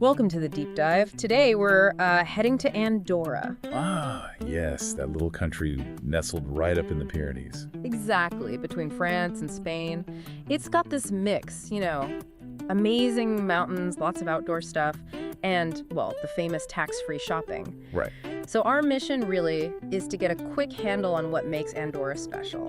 Welcome to the deep dive. Today we're heading to Andorra. Ah, yes, that little country nestled right up in the Pyrenees. Exactly, between France and Spain. It's got this mix, amazing mountains, lots of outdoor stuff, and, well, the famous tax-free shopping. Right. So our mission really is to get a quick handle on what makes Andorra special.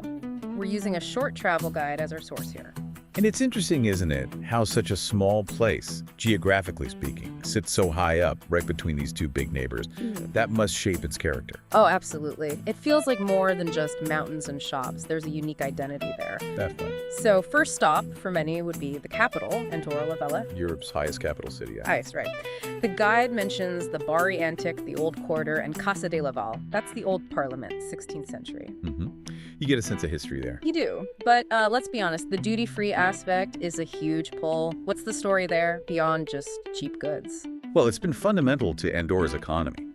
We're using a short travel guide as our source here. And it's interesting, isn't it, how such a small place, geographically speaking, sits so high up right between these two big neighbors. That must shape its character. Oh, absolutely. It feels like more than just mountains and shops. There's a unique identity there. Definitely. So first stop for many would be the capital, Andorra la Vella. Europe's highest capital city. Nice, right. The guide mentions the Barri Antic, the Old Quarter, and Casa de Laval. That's the old parliament, 16th century. You get a sense of history there. You do. But let's be honest, the duty-free aspect is a huge pull. What's the story there beyond just cheap goods? Well, it's been fundamental to Andorra's economy.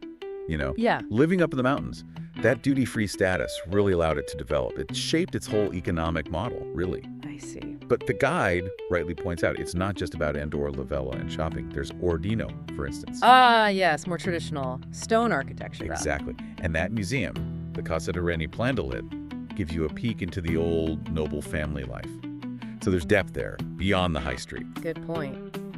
Yeah. Living up in the mountains, that duty-free status really allowed it to develop. It shaped its whole economic model, really. I see. But the guide rightly points out it's not just about Andorra la Vella and shopping. There's Ordino, for instance. Ah, yes, more traditional stone architecture. Exactly. And that museum, the Casa de Reni Plandalit, gives you a peek into the old noble family life. So there's depth there, beyond the high street. Good point.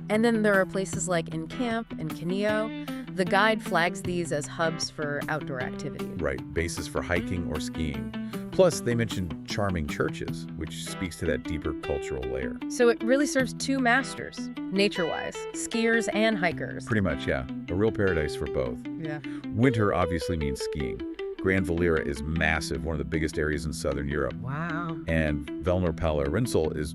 And then there are places like In Camp and Canillo. The guide flags these as hubs for outdoor activity. Right, bases for hiking or skiing. Plus, they mention charming churches, which speaks to that deeper cultural layer. So it really serves two masters, nature-wise, skiers and hikers. Pretty much, yeah. A real paradise for both. Yeah. Winter obviously means skiing. Gran Valira is massive, one of the biggest areas in southern Europe. Wow. And Velnor Rinsel is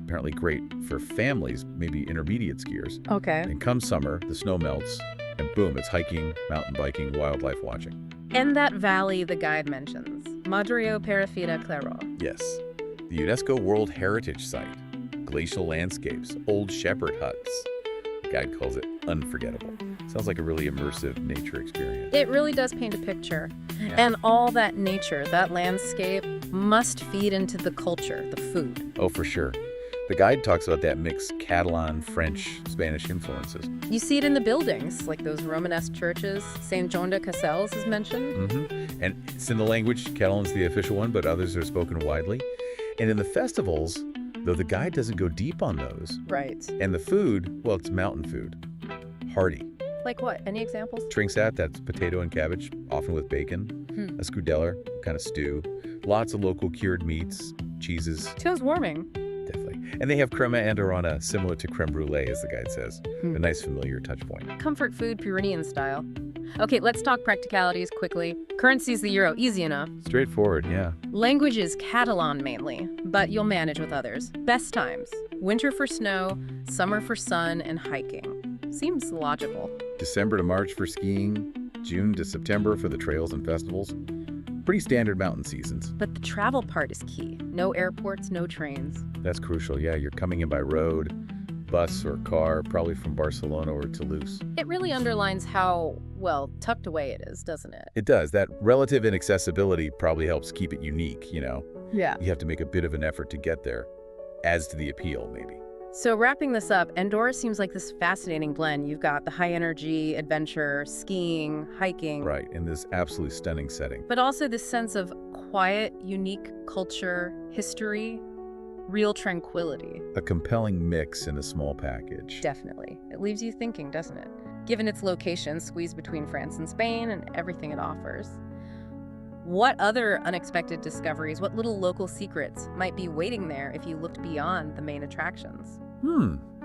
apparently great for families, maybe intermediate skiers. Okay. And come summer, the snow melts, and boom, it's hiking, mountain biking, wildlife watching. And that valley the guide mentions, Madrio Perafita Claro. Yes, the UNESCO World Heritage Site. Glacial landscapes, old shepherd huts. The guide calls it unforgettable. Sounds like a really immersive nature experience. It really does paint a picture. Yeah. And all that nature, that landscape, must feed into the culture, the food. Oh, for sure. The guide talks about that mixed Catalan, French, Spanish influences. You see it in the buildings, like those Romanesque churches. Saint Joan de Caselles is mentioned. And it's in the language, Catalan's the official one, but others are spoken widely. And in the festivals, though the guide doesn't go deep on those. Right. And the food, well, it's mountain food. Hearty. Like what? Any examples? Trinksat, that's potato and cabbage, often with bacon. A scudeller, kind of stew. Lots of local cured meats, cheeses. Sounds warming. Definitely. And they have crema andorrana, similar to creme brulee, as the guide says. A nice familiar touch point. Comfort food, Pyrenean style. Okay, let's talk practicalities quickly. Currency's the euro, easy enough. Straightforward, yeah. Language is Catalan mainly, but you'll manage with others. Best times: winter for snow, summer for sun and hiking. Seems logical. December to March for skiing, June to September for the trails and festivals. Pretty standard mountain seasons. But the travel part is key. No airports, no trains. That's crucial, yeah. You're coming in by road, bus or car, probably from Barcelona or Toulouse. It really underlines how, well, tucked away it is, doesn't it? It does. That relative inaccessibility probably helps keep it unique, Yeah. You have to make a bit of an effort to get there. Adds to the appeal, maybe. So wrapping this up, Andorra seems like this fascinating blend. You've got the high energy, adventure, skiing, hiking. Right, in this absolutely stunning setting. But also this sense of quiet, unique culture, history, real tranquility. A compelling mix in a small package. Definitely. It leaves you thinking, doesn't it? Given its location, squeezed between France and Spain and everything it offers. What other unexpected discoveries, what little local secrets might be waiting there if you looked beyond the main attractions?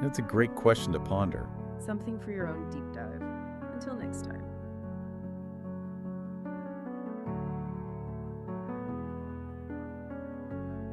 That's a great question to ponder. Something for your own deep dive. Until next time.